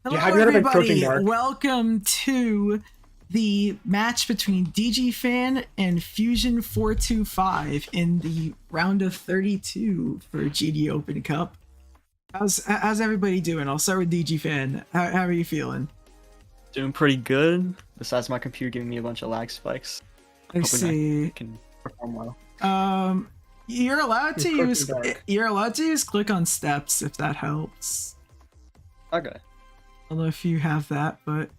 Hello, have you ever been Approaching everybody. Dark? Welcome to the match between dgfan and fusion425 in the round of 32 for GD Open Cup. How's everybody doing? I'll start with dgfan. How are you feeling? Doing pretty good. Besides my computer giving me a bunch of lag spikes. I see. I can perform well. You're allowed to use Dark. click on steps if that helps. Okay. I don't know if you have that, but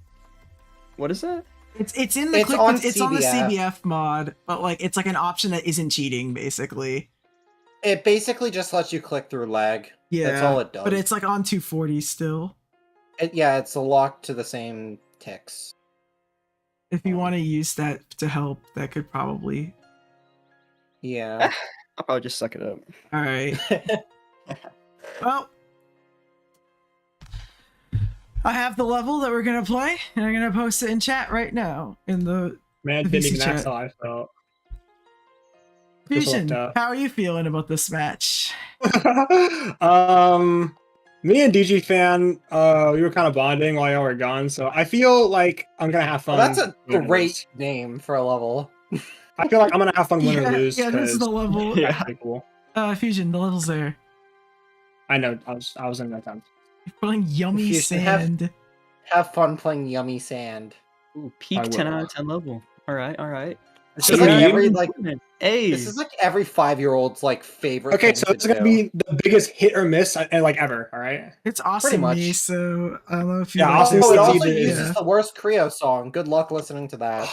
What is that? it's in the It's click. on It's on the CBF. CBF mod, but like it's like an option that isn't cheating, basically. It basically just lets you click through lag. Yeah, That's all it does. but it's like on 240 still. Yeah, it's locked to the same ticks. If you want to use that to help, that could probably. Yeah. I'll probably just suck it up. All right. Well, I have the level that we're gonna play, and I'm gonna post it in chat right now in the Man, The didn't VC even ask chat. how I felt. Fusion. looked How are you feeling about this match? Me and dgfan, we were kind of bonding while y'all were gone, so I feel like I'm gonna have fun. Well, that's a win or great lose. name for a level. I feel like I'm gonna have fun win or lose. Yeah, this is the 'cause level. Yeah. that's pretty cool. Fusion, the level's there. I know. I was in that time. You're playing yummy Fusion, have- sand. Have fun playing Yummy Sand. Ooh, I peak will. 10 out of 10 level. Alright, alright. This So is like you- every Hey! this is like every 5-year-old's like favorite. Okay, thing so to it's gonna do. be the biggest hit or miss like ever. All right. It's awesome, much. me. So I don't know if you. Yeah, like Awesome this. Oh, it Me's also either- uses Yeah. the worst Creo song. Good luck listening to that.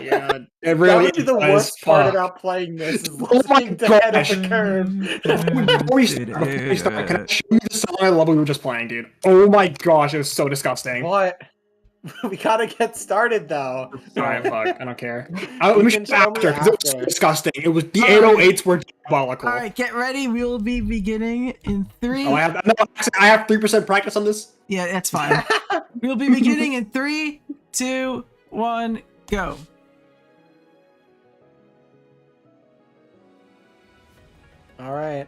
Yeah, it That really would be the does. worst part Fuck. about playing this is Oh my listening to Head of gosh. the Curve. Before we start, can I show you the song I love we were just playing, dude? Oh my gosh, it was so disgusting. What? We gotta get started though. Alright, fuck, I don't care. You Let me show can you show me after, because it was so after. disgusting. It was the Alright. 808s were diabolical. All right, get ready. We will be beginning in 3. Oh, I have 3% practice on this. Yeah, that's fine. We'll be beginning in 3, 2, 1, go. All right.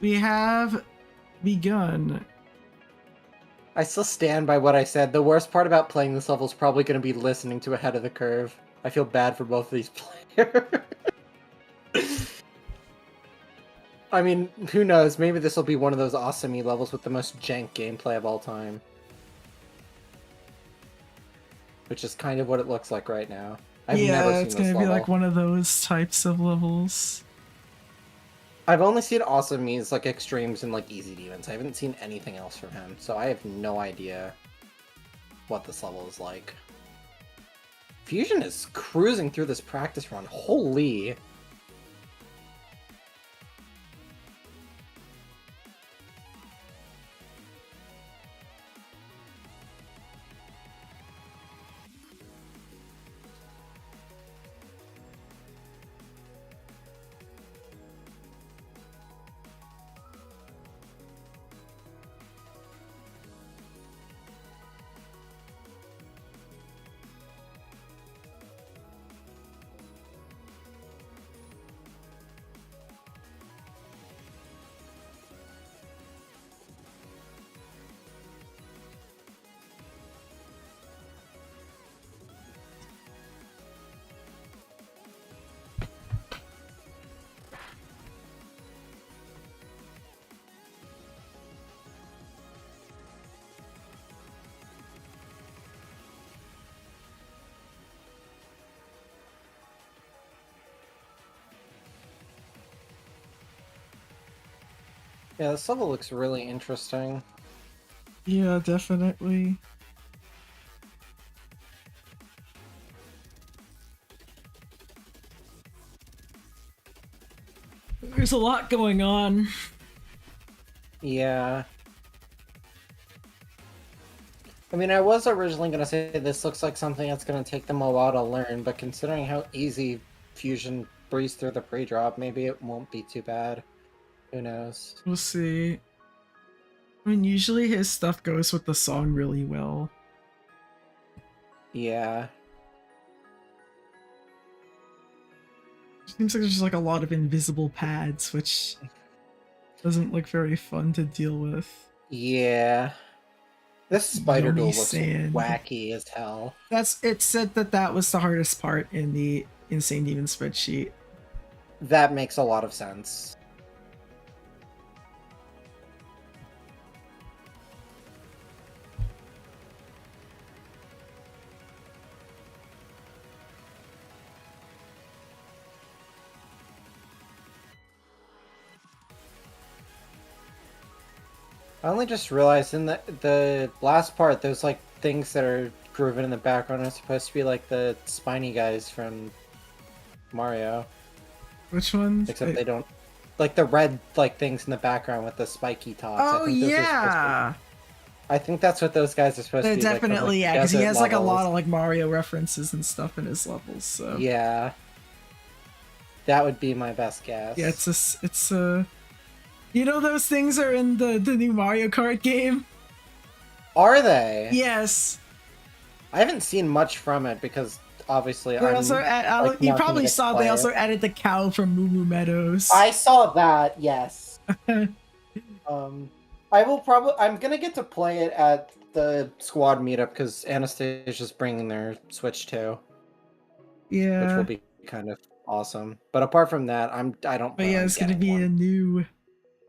We have begun. I still stand by what I said. The worst part about playing this level is probably going to be listening to Ahead of the Curve. I feel bad for both of these players. I mean, who knows? Maybe this will be one of those awesome levels with the most jank gameplay of all time. Which is kind of what it looks like right now. I've never Yeah, seen it's this gonna be level. like one of those types of levels. I've only seen Awesome Me's like extremes and like easy demons. I haven't seen anything else from him, so I have no idea what this level is like. Fusion is cruising through this practice run. Holy! Yeah, this level looks really interesting. Yeah, definitely. There's a lot going on. Yeah. I mean, I was originally going to say this looks like something that's going to take them a while to learn, but considering how easy Fusion breezed through the pre-drop, maybe it won't be too bad. Who knows? We'll see. I mean, usually his stuff goes with the song really well. Yeah. Seems like there's just like a lot of invisible pads, which doesn't look very fun to deal with. Yeah. This spider Yummy duel looks sand. wacky as hell. It said that was the hardest part in the Insane Demon spreadsheet. That makes a lot of sense. I only just realized in the last part, there's like things that are grooving in the background are supposed to be like the spiny guys from Mario, Which one? except they don't. Like the red like things in the background with the spiky tops. Oh I think those are supposed yeah. to, I think that's what those guys are supposed They're to be. definitely, like, yeah, because he desert has like a lot levels. of like Mario references and stuff in his levels. So Yeah. That would be my best guess. yeah, it's a. You know those things are in the new Mario Kart game. Are they? Yes. I haven't seen much from it because obviously They I'm. also like, you not probably gonna saw play they also it. added the cow from Moo Moo Meadows. I saw that. Yes. I will probably. I'm gonna get to play it at the squad meetup because Anastasia's bringing their Switch too, Yeah. which will be kind of awesome. But apart from that, I don't. But Plan yeah, on it's gonna getting be one a new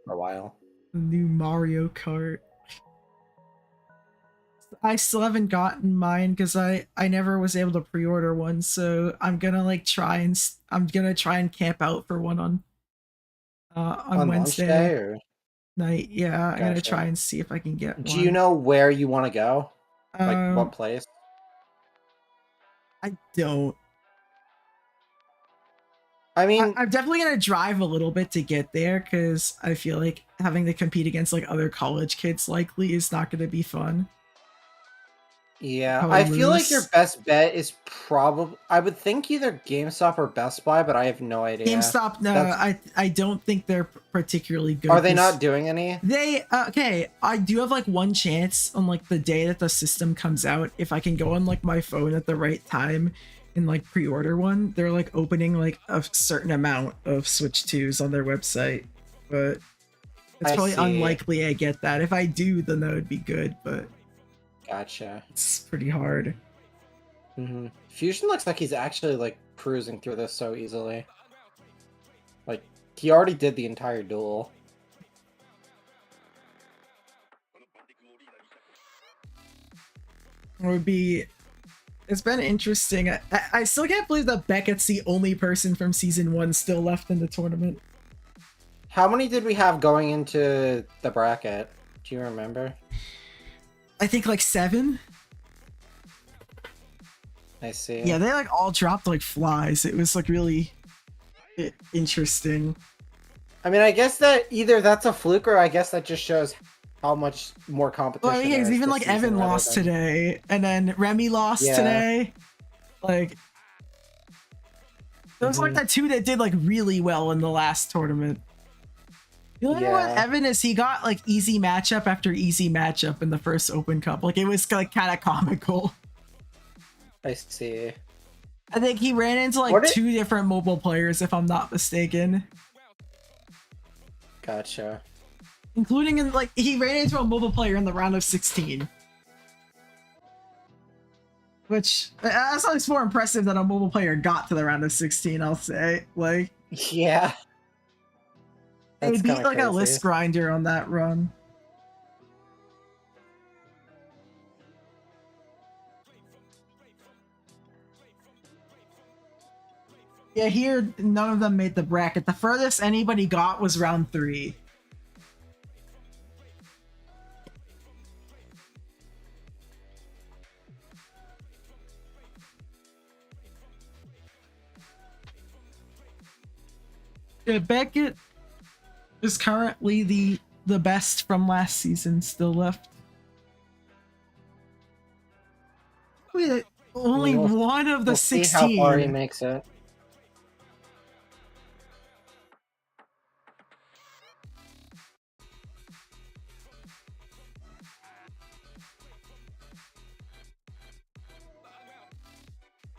for a while. Mario Kart. I still haven't gotten mine because I never was able to pre-order one, so I'm gonna like I'm gonna try and camp out for one on On launch day, Wednesday or night. Yeah, I'm gonna gotcha. try and see if I can get Do you one. know where you want to go? Like what Um, place? I don't. I mean, I'm definitely gonna drive a little bit to get there because I feel like having to compete against like other college kids likely is not gonna be fun. yeah, Probably I feel like your lose. best bet is probably. I would think either GameStop or Best Buy, but I have no idea. GameStop, no, That's, I don't think they're particularly good. are they 'cause not doing any? They okay. I do have like one chance on like the day that the system comes out. If I can go on like my phone at the right time and like pre-order one, they're like opening like a certain amount of Switch 2s on their website. But it's I probably see. unlikely I get that. If I do, then that would be good. But Gotcha. it's pretty hard. Fusion looks like he's actually like cruising through this so easily. Like he already did the entire duel. It would be. It's been interesting. I still can't believe that Beckett's the only person from season 1 still left in the tournament. How many did we have going into the bracket? Do you remember? I think like 7. I see. Yeah, they like all dropped like flies. It was like really interesting. I mean, I guess that either that's a fluke or I guess that just shows how much more competition. Well, yeah, there is even this like season Evan rather lost than- today, and then Remy lost Yeah. today. Like, there was like the 2 that did like really well in the last tournament. The only one with Yeah. Evan is he got like easy matchup after easy matchup in the first Open Cup. Like it was like kind of comical. I see. I think he ran into like What did- 2 different mobile players, if I'm not mistaken. Gotcha. Including in like he ran into a mobile player in the round of 16. Which that's always more impressive that a mobile player got to the round of 16, I'll say. Like Yeah. they That's beat kinda like a crazy. list grinder on that run. Yeah, here none of them made the bracket. The furthest anybody got was round 3. Yeah, Beckett is currently the best from last season still left. Wait, only We'll- one of the We'll see how far he 16. makes it.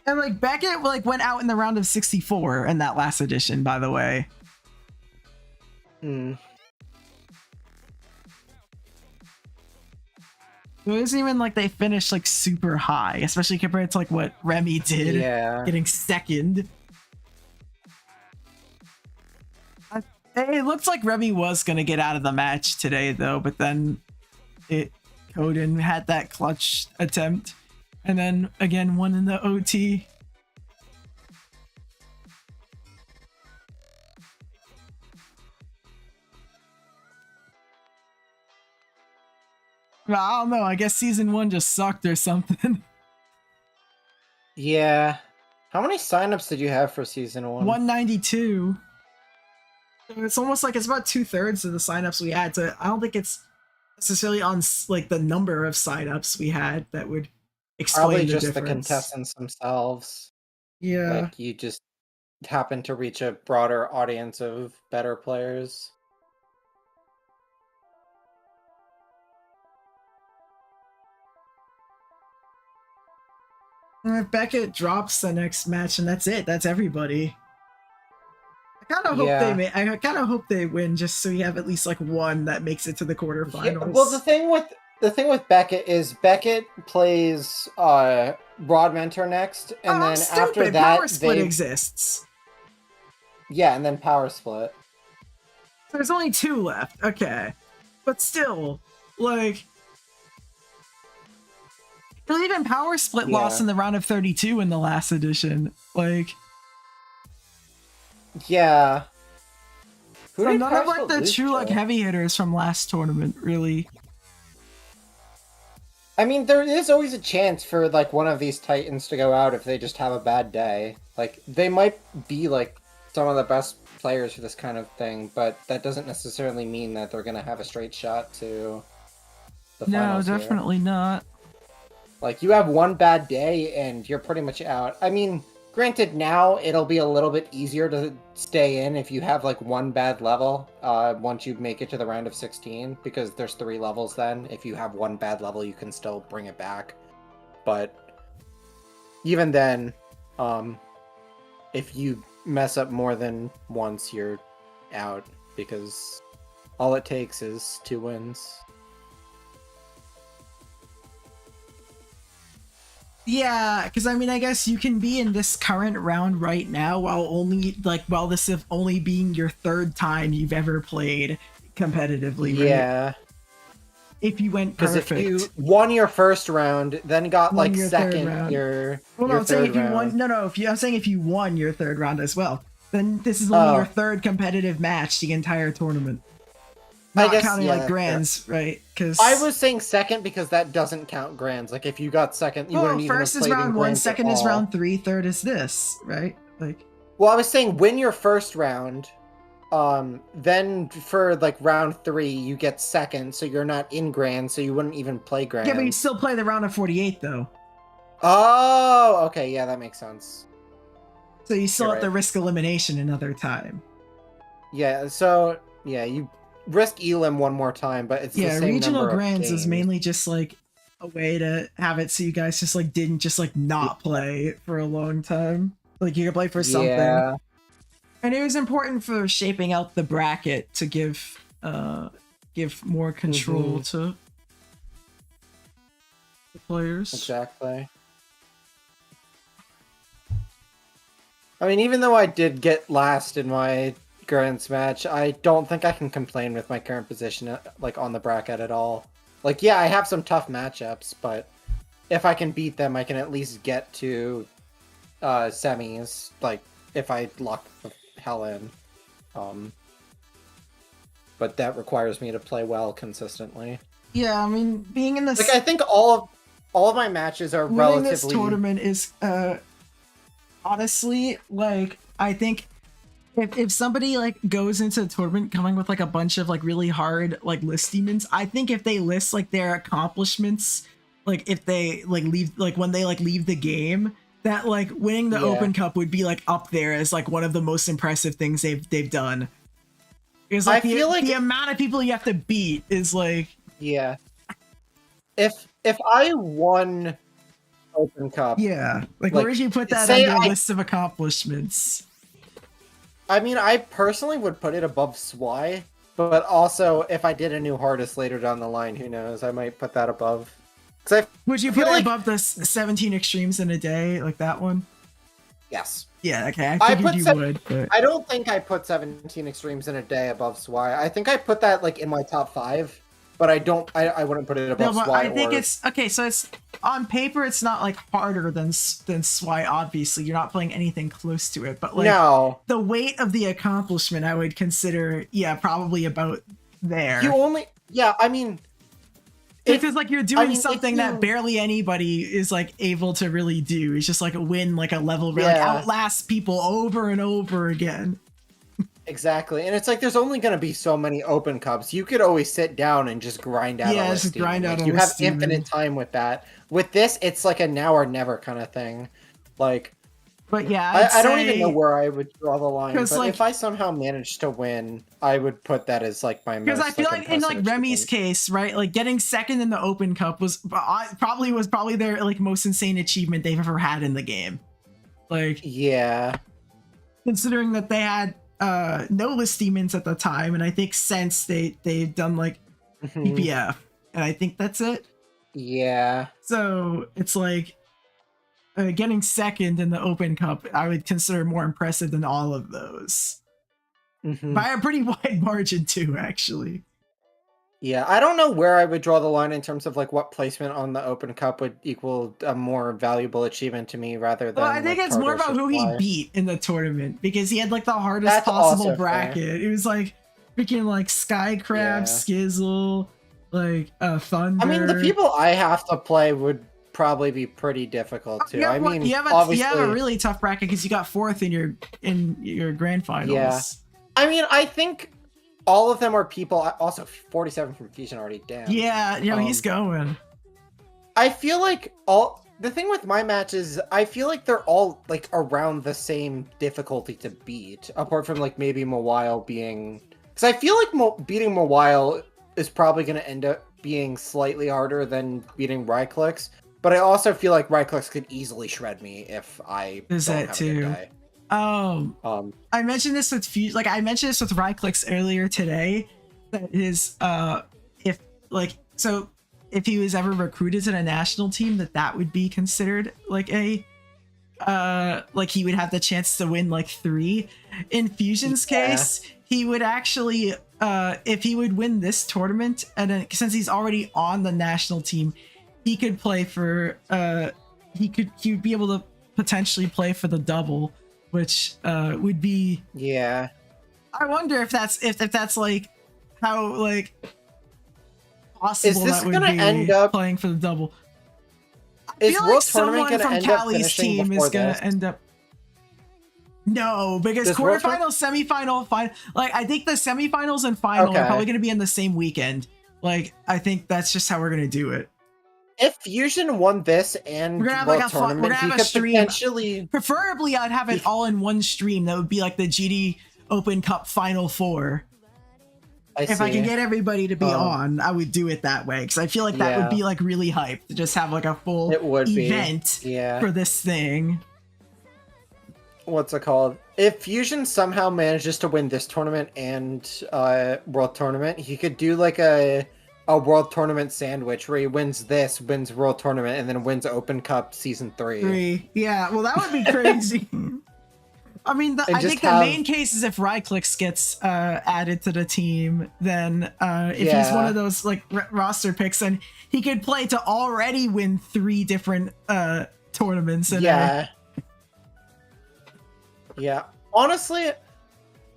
And like Beckett like went out in the round of 64 in that last edition, by the way. Hmm. It wasn't even like they finished like super high, especially compared to like what Remy did, Yeah. getting second. It looks like Remy was gonna get out of the match today though, but then Coden had that clutch attempt, and then again won in the OT. Well, I don't know. I guess season 1 just sucked or something. Yeah. How many signups did you have for season 1? 192. So it's almost like it's about 2/3 of the signups we had. So I don't think it's necessarily on like the number of signups we had that would explain Probably the just the difference. contestants themselves. Yeah. Like, you just happen to reach a broader audience of better players. And if Beckett drops the next match, and that's it. That's everybody. I kind of hope Yeah. I kind of hope they win, just so you have at least like one that makes it to the quarterfinals. Yeah, well, the thing with Beckett is Beckett plays Broad Mentor next, and then after that Power Split exists. Yeah, and then Power Split. There's only 2 left. Okay, but still, like, even Power Split lost in the round of 32 in the last edition. Like, yeah. Who so did none Power of like Split the lose true like to? heavy hitters from last tournament really. I mean, there is always a chance for like one of these Titans to go out if they just have a bad day. Like, they might be like some of the best players for this kind of thing, but that doesn't necessarily mean that they're gonna have a straight shot to the No, finals here. definitely not. Like, you have one bad day and you're pretty much out. I mean, granted, now it'll be a little bit easier to stay in if you have like one bad level once you make it to the round of 16, because there's 3 levels then. If you have one bad level, you can still bring it back. But even then, if you mess up more than once, you're out, because all it takes is 2 wins. Yeah, because I mean, I guess you can be in this current round right now while this is only being your 3rd time you've ever played competitively. Yeah. Right? If you went Because perfect. if you won your first round, then got Won like your third second round. your Well, no, your I'm saying third if you round. won. No. I'm saying if you won your 3rd round as well, then this is only your 3rd competitive match the entire tournament. Not guess, counting yeah, like grands, right? Because I was saying second because that doesn't count grands. Like, if you got second, you wouldn't even have first is played in round 1, grands at second is all. round 3, 3rd is this, right? Like, Well, I was saying win your first round, then for like round 3 you get second, so you're not in grands, so you wouldn't even play grands. yeah, but you still play the round of 48 though. Oh, okay, yeah, that makes sense. So you still You're have to right. risk elimination another time. Yeah, so yeah, you risk elim one more time, but it's the same regional number of grands is games. mainly just like a way to have it so you guys just like didn't just like not play for a long time. Like, you could play for something. Yeah. And it was important for shaping out the bracket to give more control to the players. Exactly. I mean, even though I did get last in my Grands match, I don't think I can complain with my current position, like, on the bracket at all. Like, yeah, I have some tough matchups, but if I can beat them, I can at least get to semis, like, if I lock the hell in. But that requires me to play well consistently. Yeah, I mean, being in this, Like, I think all of my matches are winning relatively... this tournament is honestly, like, I think if somebody like goes into the tournament coming with like a bunch of like really hard like list demons, I think if they list like their accomplishments, like if they like leave, like when they like leave the game, that like winning the Open Cup would be like up there as like one of the most impressive things they've done. Because like, I feel like the amount of people you have to beat is like, yeah. If I won Open Cup, yeah, like Like, where would you put that on say your I- list of accomplishments? I mean, I personally would put it above Swy, but also if I did a new hardest later down the line, who knows? I might put that above Because Would you feel put it like- above the 17 extremes in a day, like that one? yes. Yeah, okay, I I figured put you would, but I don't think I put 17 extremes in a day above Swy. I think I put that like in my top 5, but I wouldn't put it no, above but Swy I think or... it's okay. So it's on paper, it's not like harder than Swy. Obviously, you're not playing anything close to it, but like No. the weight of the accomplishment, I would consider, yeah, probably about there. You only... Yeah, I mean... Because like you're doing mean, if something you- that barely anybody is like able to really do. It's just like win like a level, like Yeah. outlast people over and over again. Exactly. And it's like there's only going to be so many open cups. You could always sit down and just grind out Yeah, a just list. grind out a You have list demon. infinite time with that. With this, it's like a now or never kind of thing. Like, But yeah, I don't even say- know where I would draw the line. 'Cause, But like- if I somehow managed to win, I would put that as like my most... Because I feel like in like impressive Remy's achievement. case, right, like getting second in the Open Cup was probably their like most insane achievement they've ever had in the game. Like Yeah. considering that they had no list demons at the time, and I think since they've done like Mhm. PPF, and I think that's it. Yeah. So it's like getting second in the Open Cup, I would consider more impressive than all of those Mhm. by a pretty wide margin too, actually. Yeah, I don't know where I would draw the line in terms of like what placement on the Open Cup would equal a more valuable achievement to me rather than. Well, I think like, it's more Tartarus about or who he Fly. beat in the tournament because he had like the hardest That's possible also fair. bracket. It was like freaking like Skycrab, Yeah. Skizzle, like Thunder. I mean, the people I have to play would probably be pretty difficult too. You have, I mean, you have obviously, a really tough bracket because you got fourth in your grand finals. Yeah. I mean, I think all of them are people. Also, 47 from Fusion already. Damn. Yeah, he's going. I feel like the thing with my matches, I feel like they're all like around the same difficulty to beat, apart from like maybe Mawile being, because I feel like beating Mawile is probably going to end up being slightly harder than beating Ryclix, but I also feel like Ryclix could easily shred me if I There's don't that have too. a good day. I mentioned this with I mentioned this with Ryclix earlier today. That is, if he was ever recruited to the national team, that would be considered like a like he would have the chance to win like 3. In Fusion's Yeah. case, he would actually if he would win this tournament, and then since he's already on the national team, he could play for he would be able to potentially play for the double, which would be, Yeah. I wonder if that's like how like possible this that would gonna be end up- playing for the double. Is feel World like Tournament someone going to from end up Cali's finishing team before is gonna this? end up. No, because Does World quarterfinal, semifinal, final. Like I think the semifinals and final Okay. are probably gonna be in the same weekend. Like I think that's just how we're gonna do it. If Fusion won this and We're gonna have, World like, a Tournament, we're gonna have he a could stream. potentially... Preferably, I'd have it all in one stream. That would be like the GD Open Cup Final Four. If I can get everybody to be on, I would do it that way because I feel like that would Yeah. be like really hype to just have like a full It would be. event Yeah. for this thing. What's it called? If Fusion somehow manages to win this tournament and World Tournament, he could do like a World Tournament sandwich where he wins this, wins World Tournament, and then wins Open Cup Season 3. Yeah, well, that would be crazy. I mean, I just think the have- main case is if Ryclix gets added to the team, then if he's Yeah. one of those like roster picks, then he could play to already win 3 different tournaments. Yeah. Yeah. Honestly,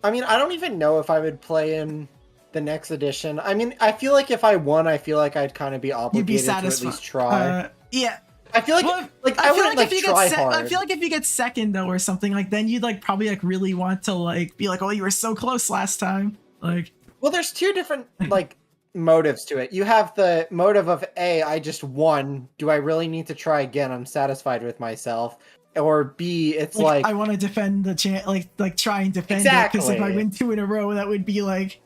I mean, I don't even know if I would play in the next edition. I mean, I feel like if I won, I feel like I'd kind of be you'd be obligated to at satisfied. least try. Yeah. I feel like, Well, I wouldn't like if you try get hard. I feel like if you get second though or something, like then you'd like probably like really want to like be like, oh, you were so close last time. Like, Well, there's 2 different like motives to it. You have the motive of A, I just won. Do I really need to try again? I'm satisfied with myself. Or B, it's like, I want to defend the like try and defend it because if I Exactly. win 2 in a row, that would be like,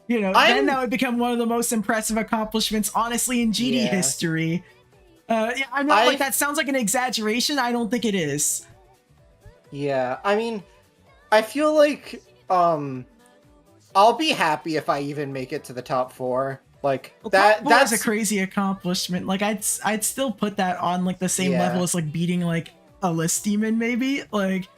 you know, then that would become one of the most impressive accomplishments, honestly, in GD Yeah. history. Yeah, I'm not like that sounds like an exaggeration. I don't think it is. yeah, I mean, I feel like I'll be happy if I even make it to the top 4. Like Well, that's that's a crazy accomplishment. Like I'd still put that on like the same Yeah. level as like beating like a list demon maybe. Like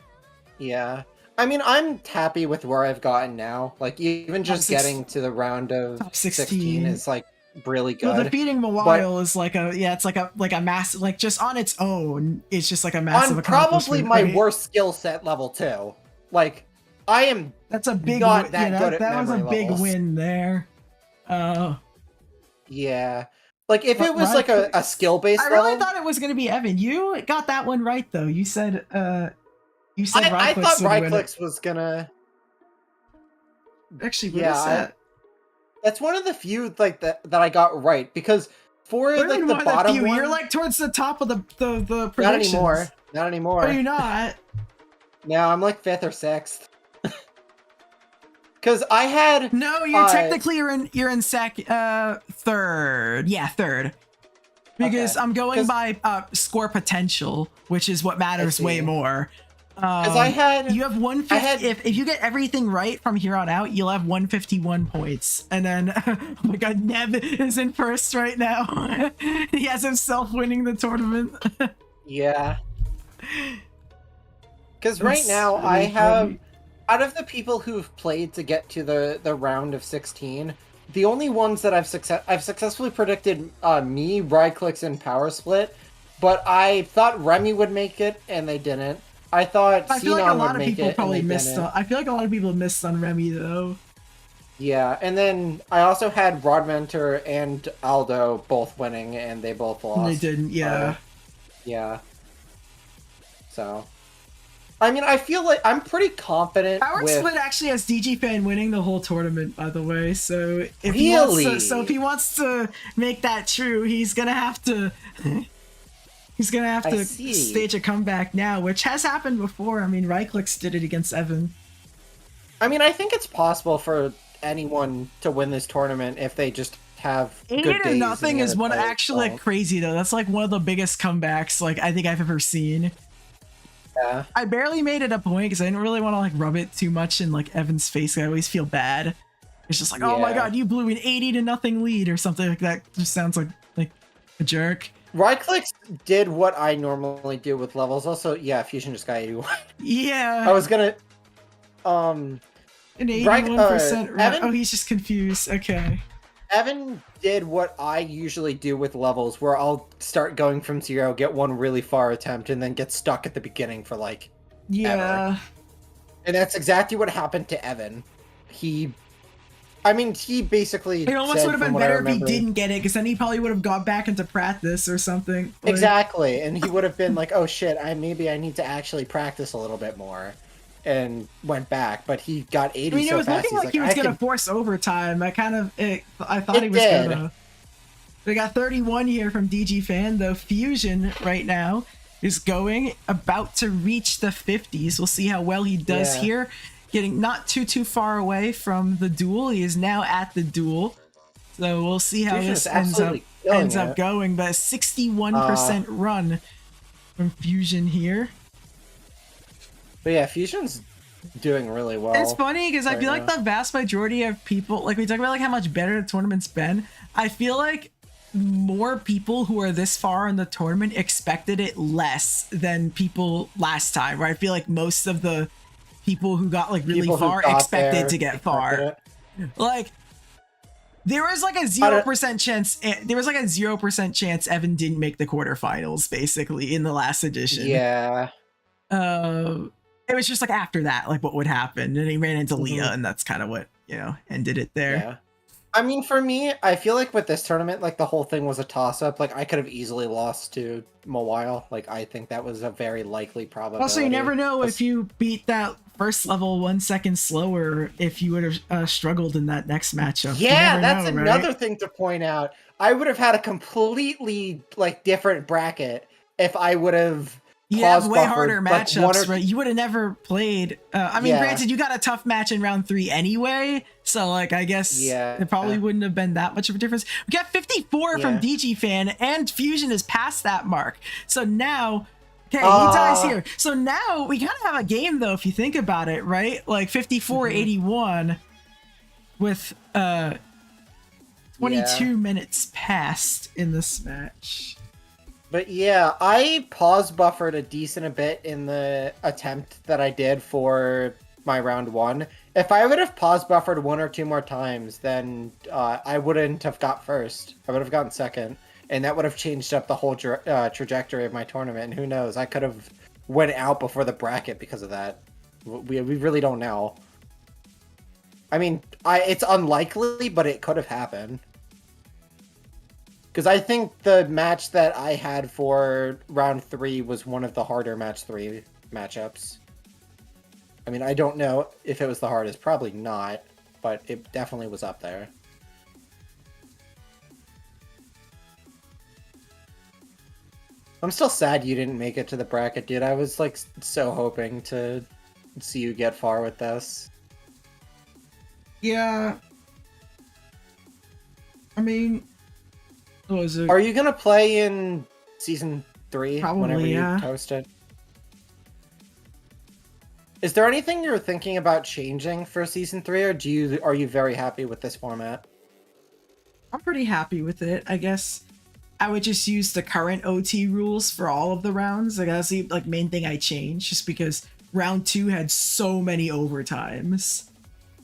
yeah. I mean, I'm happy with where I've gotten now. Like even just six- getting to the round of top 16 is like really good. well, defeating Mawile is like it's like a massive, like just on its own, it's just like a massive On probably accomplishment, my right? worst skill set level too. Like I am That's a big not win. that Yeah, good at that was a memory big levels. win there. Yeah. Like if But it was like a skill based I level, really thought it was gonna be Evan. You got that one right though. You said I Ryclix thought would win it. Ryclix was gonna. Actually, what Yeah, is that? That's one of the few like that I got right because for What do you like mean the one of the bottom few? one, You're like towards the top of the not predictions. anymore. Not anymore. Oh, you're not. No, I'm like 5th or 6th. Because I had No, you're technically you're in third. Yeah, third. Because Okay. I'm going by score potential, which is what matters way see. more. because I had You have 150. I had- If you get everything right from here on out, you'll have 151 points. And then, oh my god, Nev is in first right now. He has himself winning the tournament. yeah. Because right That's now really I have funny. out of the people who've played to get to the round of 16, the only ones that I've successfully predicted me, Ryclix, and Power Split, but I thought Remy would make it and they didn't. I thought I feel like a Xenon lot would of make people it probably and they missed. didn't. I feel like a lot of people missed on Remy though. Yeah, and then I also had Rodmentor and Aldo both winning, and they both lost. They didn't. Yeah. Yeah. So, I mean, I feel like I'm pretty confident Power with. Split actually has DGFan winning the whole tournament, by the way. So if he wants Really? to, if he wants to make that true, he's gonna have to. He's gonna have I to see. stage a comeback now, which has happened before. I mean, Ryclix did it against Evan. I mean, I think it's possible for anyone to win this tournament if they just have good 8 days. or nothing and is the one other players actually don't. crazy though. That's like one of the biggest comebacks like I think I've ever seen. Yeah. I barely made it a point because I didn't really want to like rub it too much in like Evan's face. I always feel bad. It's just like, oh my Yeah. god, you blew an 80-0 lead or something like that. Just sounds like a jerk. Ryclix did what I normally do with levels. Also, yeah, Fusion just got 81. Yeah. I was gonna. An 81%. Evan- Oh, he's just confused. Okay. Evan did what I usually do with levels, where I'll start going from 0, get one really far attempt, and then get stuck at the beginning for like. Yeah. And that's exactly what happened to Evan. He basically. It almost said would have from been what I better if he remember- didn't get it, because then he probably would have got back into practice or something. Like, Exactly, and he would have been like, "Oh shit, maybe I need to actually practice a little bit more," and went back. But he got 80 I mean, so it was fast. looking He's like he was "I gonna can-" force overtime. I thought It he was did. gonna. We got 31 here from dgfan, though. Fusion right now is about to reach the 50s. We'll see how well he does Yeah. here. Getting not too far away from the duel. He is now at the duel. So we'll see how Fusion this is absolutely killing ends up it. going. But a 61% run from Fusion here. But yeah, Fusion's doing really well. It's funny because I right feel like now. the vast majority of people, like we talk about like how much better the tournament's been. I feel like more people who are this far in the tournament expected it less than people last time. Right? I feel like most of the people who got like really People who far got expected there to get expected far. it. Like there was like a 0% chance. There was like a 0% chance Evan didn't make the quarterfinals basically in the last edition. Yeah. It was just like after that, like what would happen, and he ran into Leah, and that's kind of what ended it there. Yeah. I mean, for me, I feel like with this tournament, like the whole thing was a toss-up. Like I could have easily lost to Mawile. Like I think that was a very likely probability. Also, you never know if you beat that first level 1 second slower, if you would have struggled in that next matchup. You Yeah, never that's know, another right? thing to point out. I would have had a completely like different bracket if I would have. You have pause way buffered, harder like, matchups, one or- right? You would have never played. I mean, Yeah. granted, you got a tough match in round 3 anyway, so like I guess Yeah. it probably wouldn't have been that much of a difference. We got 54 from Yeah. dgfan, and Fusion is past that mark. So now, okay, he Ah. dies here. So now we kind of have a game though, if you think about it, right? Like 54-81 with 22 minutes passed in this match. But yeah, I pause buffered a decent bit in the attempt that I did for my round 1. If I would have pause buffered 1 or 2 more times, then I wouldn't have got first. I would have gotten second, and that would have changed up the whole trajectory of my tournament. And who knows? I could have went out before the bracket because of that. We really don't know. I mean, it's unlikely, but it could have happened. Because I think the match that I had for round 3 was one of the harder match 3 matchups. I mean, I don't know if it was the hardest. Probably not, but it definitely was up there. I'm still sad you didn't make it to the bracket, dude. I was, like, so hoping to see you get far with this. Yeah. I mean, what was it? Are you gonna play in Season 3 Probably, whenever you yeah. post it? Is there anything you're thinking about changing for Season 3, or are you very happy with this format? I'm pretty happy with it. I guess I would just use the current OT rules for all of the rounds. Like that's the main thing I changed, just because round 2 had so many overtimes.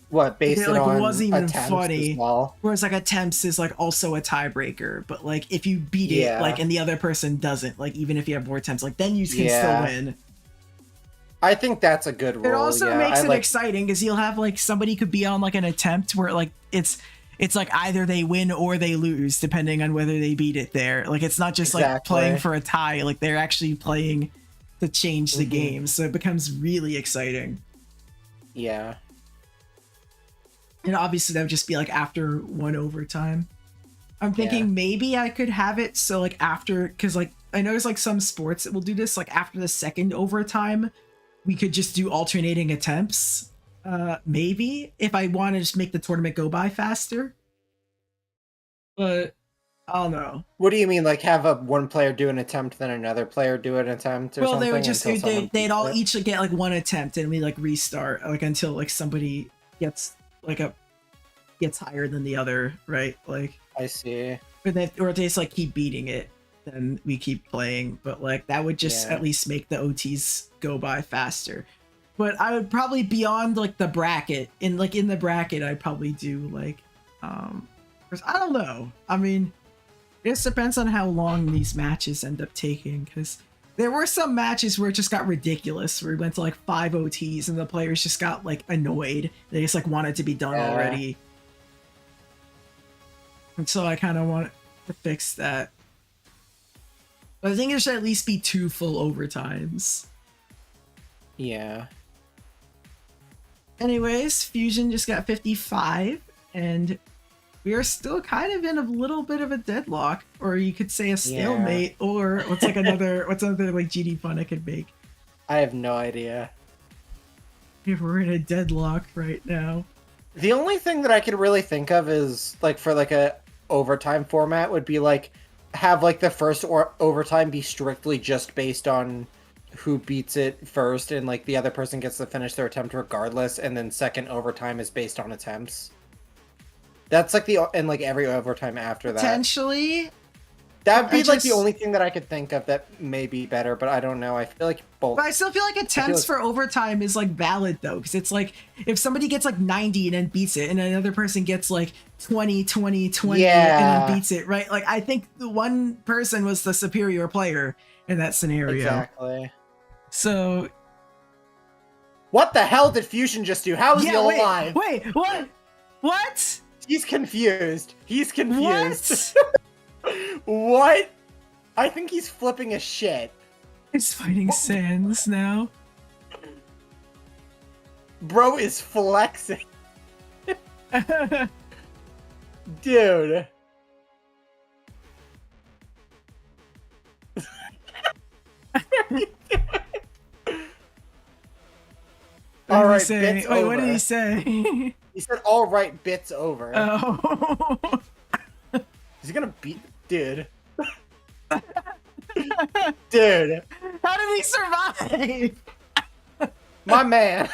What, based on wasn't even attempts funny. as well? Whereas attempts is also a tiebreaker, but if you beat it and the other person doesn't, even if you have more attempts, then you can still win. I think that's a good rule. It also makes it exciting because you'll have somebody could be on an attempt where it's either they win or they lose depending on whether they beat it there. It's not just playing for a tie, they're actually playing to change the game, so it becomes really exciting. Yeah. And obviously that would just be after 1 overtime. I'm thinking maybe I could have it so after, because I know there's some sports that will do this, after the 2nd overtime we could just do alternating attempts. Maybe if I want to just make the tournament go by faster. But I don't know. What do you mean, have one player do an attempt, then another player do an attempt, or something? Well, they would just they'd all each get 1 attempt, and we restart until somebody gets gets higher than the other, right? I see. But then, or they just keep beating it, then we keep playing. But that would just at least make the OTs go by faster. But I would probably beyond the bracket, in the bracket I'd probably do I don't know. I mean, it just depends on how long these matches end up taking, because there were some matches where it just got ridiculous, where we went to 5 OTs and the players just got annoyed. They just wanted to be done already. And so I kind of want to fix that. But I think there should at least be 2 full overtimes. Yeah. Anyways, Fusion just got 55, and we are still kind of in a little bit of a deadlock, or you could say a stalemate, or what's another GD fun I could make. I have no idea. If we're in a deadlock right now. The only thing that I could really think of is for a overtime format would be have the first overtime be strictly just based on who beats it first, and the other person gets to finish their attempt regardless, and then second overtime is based on attempts. That's every overtime after that. Potentially. That'd be the only thing that I could think of that may be better, but I don't know. I feel both. But I still feel attempts for overtime is valid though, because it's if somebody gets 90 and then beats it, and another person gets 20, 20, 20 and then beats it, right? I think the one person was the superior player in that scenario. Exactly. So. What the hell did Fusion just do? How is he alive? Wait, what? What? He's confused. What? What? I think he's flipping a shit. He's fighting Sans now. Bro is flexing. Dude. All right, wait, what did he say? He said, "All right, bits over." Oh. He's gonna beat, dude. Dude, how did he survive? My man.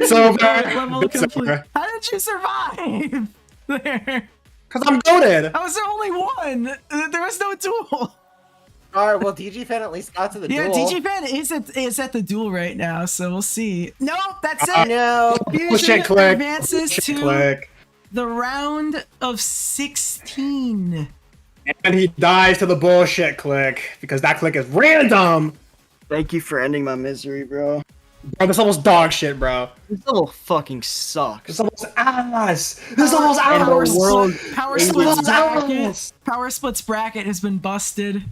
So level complete. How did you survive there? Because I'm goated. How was there only one? There was no duel. Alright, well, dgfan at least got to the Yeah, duel. dgfan is at the duel right now, so we'll see. No, that's it. No. Fusion Shit, click. advances Shit, to click. the round of 16. And he dies to the bullshit click because that click is random. Thank you for ending my misery, bro. Bro, this level's dog shit, bro. This level fucking sucks. This level's ass. This level's Power, ass. world- power This splits level's bracket. ass. Power splits bracket has been busted.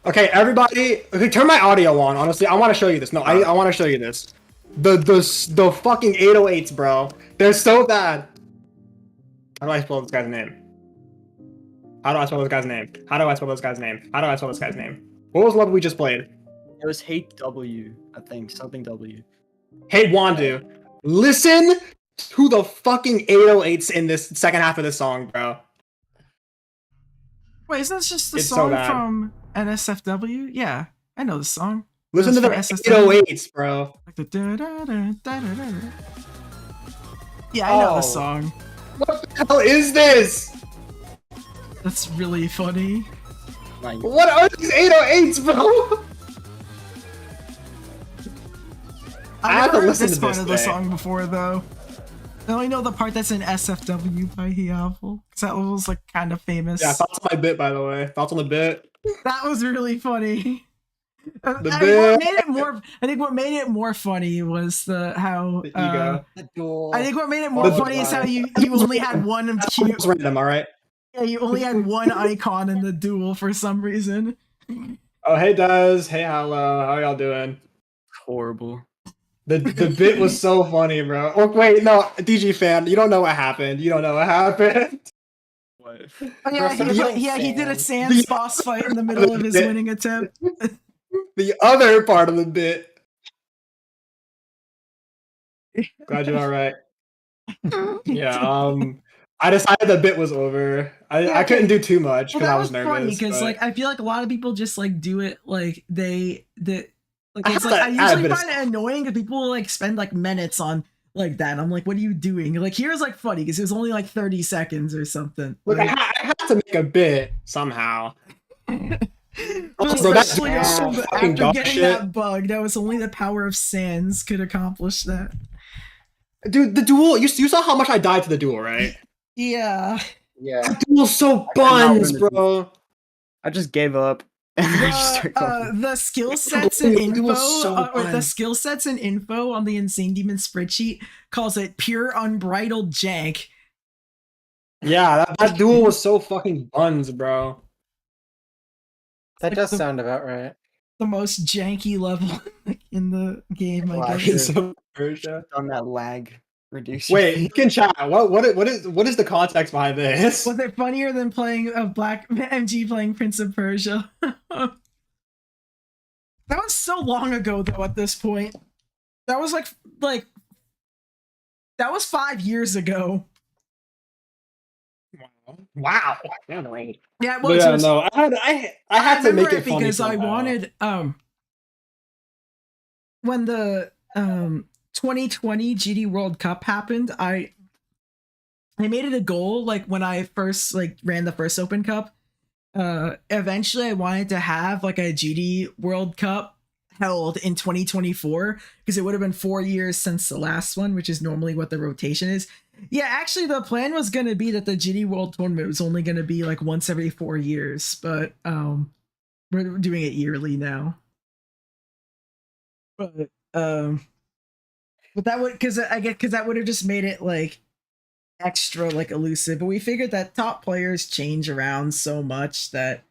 Okay, everybody. Okay, turn my audio on. Honestly, I want to show you this. No, I want to show you this. The fucking 808s, bro. They're so bad. How do I spell this guy's name? How do I spell this guy's name? How do I spell this guy's name? How do I spell this guy's name? What was the level we just played? It was Hate W, I think. Something W. Hey, Wandu, listen to the fucking 808s in this second half of this song, bro. Wait, isn't this just the It's so song bad. from NSFW? Yeah, I know the song. Listen to the That's for SSW. 808s, bro. Like the da-da-da-da-da-da. Yeah, I know Oh. the song. What the hell is this? That's really funny. Like, What are these 808s, bro? I have I've to never heard listen this to part this of the thing. song before, though. I only know the part that's in SFW by Hiavel, because that level's like kind of famous. Yeah, thoughts on my bit, by the way. Thoughts on the bit? That was really funny. The What bit. made it more, I think what made it more funny was how The ego. The duel. I think what made it more The- funny is how you only had one cute. It's random, alright? Yeah, you only had one icon in the duel for some reason. Oh, hey, Dez. Hey, hello. How y'all doing? horrible. The bit was so funny, bro. Oh, wait, no, DG fan, you don't know what happened. You don't know what happened. What? Oh, yeah, he did a Sans boss fight in the middle of his winning attempt. The other part of the bit. Glad you're all right. Yeah. I decided the bit was over. I couldn't do too much Well, because that I was was funny nervous. because but- like I feel like a lot of people just like do it like like I it's have like to I add a usually bit of find it annoying if people like spend like minutes on like that. I'm like, what are you doing? Like here's like funny because it was only like 30 seconds or something. Look, Like, I had to make a bit somehow. but bro, that's especially fucking after dog getting shit. that bug, that was only the power of Sans could accomplish that. Dude, the duel, you saw how much I died to the duel, right? Yeah. Yeah. The duel's so I cannot buns, win the bro. I just gave up. And I just started going. The skill sets and It info, was so the fun. skill sets and info on the Insane Demon spreadsheet calls it pure unbridled jank. Yeah, that duel was so fucking buns, bro. That does the- sound about right. The most janky level in the game, I Wow, guess. shit. So, Persia. On that lag reducer. Wait, you can chat. What is the context behind this? Was it funnier than playing a Black MG playing Prince of Persia? That was so long ago, though. At this point, that was like that was 5 years ago. Wow. Yeah, it But was. yeah, it was- no, I had to make remember it funny because I somehow. wanted when the 2020 GD World Cup happened, I made it a goal like when I first like ran the first Open Cup. Eventually I wanted to have like a GD World Cup held in 2024 because it would have been 4 years since the last one, which is normally what the rotation is. Yeah, actually the plan was going to be that the GD World Tournament was only going to be like once every 4 years, but we're doing it yearly now. But that would because that would have just made it like extra like elusive. But we figured that top players change around so much that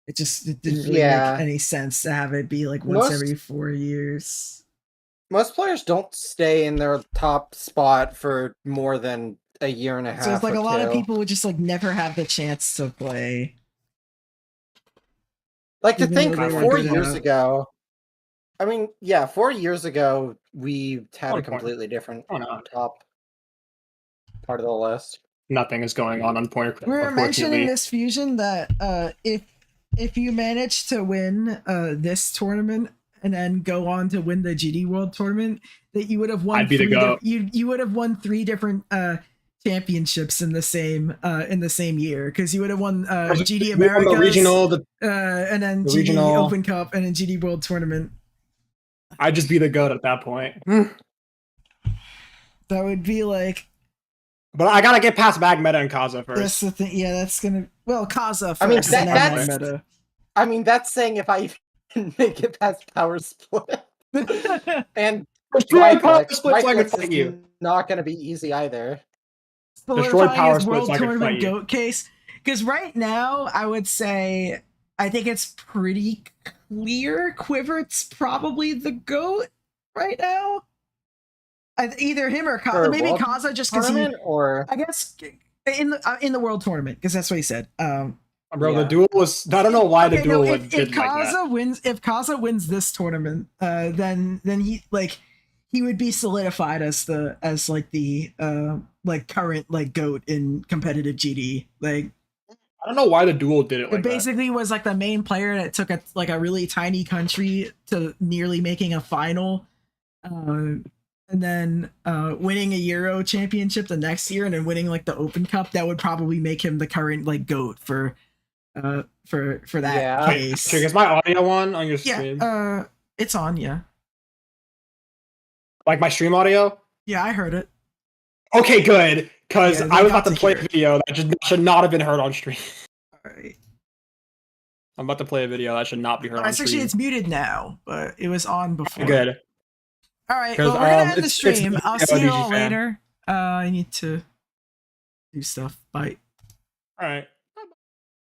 it didn't really Yeah. make any sense to have it be like once Most- every 4 years. Most players don't stay in their top spot for more than a year and a half. So it's like or a lot of two. people would just like never have the chance to play. Like to even think though they were 4 good years enough. ago. I mean, yeah, 4 years ago we had Oh, a completely different Oh, no. top part of the list. Nothing is going on Pointer. We were mentioning unfortunately. this fusion that if you manage to win this tournament and then go on to win the GD World Tournament, that you would have won I'd be the goat. you would have won 3 different championships in the same year, because he would have won GD We won Americas, the regional, and then the GD regional. Open Cup, and then GD World Tournament. I'd just be the goat at that point. That would be like. But I gotta get past Mag Meta and Kaza first. That's the thing. Yeah, that's gonna. Well, Kaza first. I mean, and then that's- meta. I mean, that's saying if I even make it past Power Split. And Destroy Power Ryflex Split so I can is fight you. not going to be easy either. Destroy Solidifying Power his Split World so I can Tournament fight you. GOAT case. Because right now, I would say, I think it's pretty clear Quivert's probably the GOAT right now. Either him or For Kaza. a Maybe World Kaza just because he. Tournament, or I guess in the World Tournament, because that's what he said. Bro, Yeah. the duel was. I don't know why the Okay, duel no, was if did like that. Kaza wins, if Kaza wins this tournament, then he would be solidified as the current GOAT in competitive GD. Like, I don't know why the duel did it like it basically was like the main player that took a really tiny country to nearly making a final, and then winning a Euro championship the next year, and then winning the Open Cup. That would probably make him the current GOAT for that Yeah. case. Trick, is my audio on your Yeah, stream? it's on. Yeah, Like my stream audio? yeah, I heard it. Okay, good. Because Yeah, they I was got about to to play hear a it. video that should not have been heard on stream. All right. I'm about to play a video that should not be heard on Actually, stream. it's muted now, but it was on before. Good. All right, 'Cause, well, we're gonna end the it's stream. I'll see you all DGFan. later. I need to do stuff. Bye. All right.